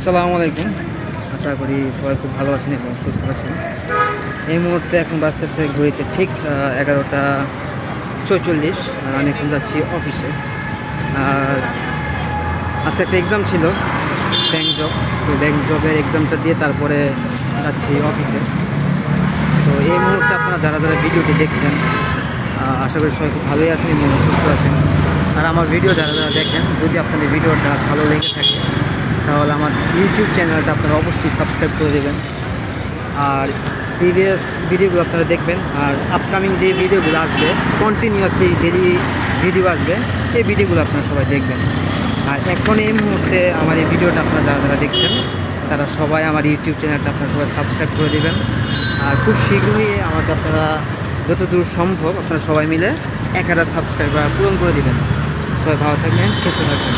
আসসালামু আলাইকুম। আশা করি সবাই খুব ভালো আছেন এবং সুস্থ আছেন। এই মুহূর্তে এখন বাজতেছে ঘড়িতে ঠিক 11:44। আমি এখন যাচ্ছি অফিসে। আর আজকে একটা এক্সাম ছিল, ব্যাংক জব। তো ব্যাংক জবের এক্সামটা দিয়ে তারপরে যাচ্ছি অফিসে। তো এই মুহূর্তে আপনারা যারা যারা ভিডিওটি দেখছেন, আশা করি সবাই খুব ভালোই আছেন এবং সুস্থ আছেন। আর আমার ভিডিও যারা যারা দেখেন, যদি আপনাদের ভিডিওটা ভালো লেগে থাকে তাহলে আমার ইউটিউব চ্যানেলটা আপনারা অবশ্যই সাবস্ক্রাইব করে দেবেন। আর প্রিভিয়াস ভিডিওগুলো আপনারা দেখবেন। আর আপকামিং যে ভিডিওগুলো আসবে, কন্টিনিউয়াসলি ডেলি ভিডিও আসবে, এই ভিডিওগুলো আপনারা সবাই দেখবেন। আর এখন এই মুহূর্তে আমার এই ভিডিওটা আপনারা যারা যারা দেখছেন তারা সবাই আমার ইউটিউব চ্যানেলটা আপনারা সবাই সাবস্ক্রাইব করে দেবেন। আর খুব শীঘ্রই আমাকে আপনারা যতদূর সম্ভব আপনারা সবাই মিলে 1000 সাবস্ক্রাইবার পূরণ করে দেবেন। সবাই ভালো থাকবেন, সুস্থ থাকবেন।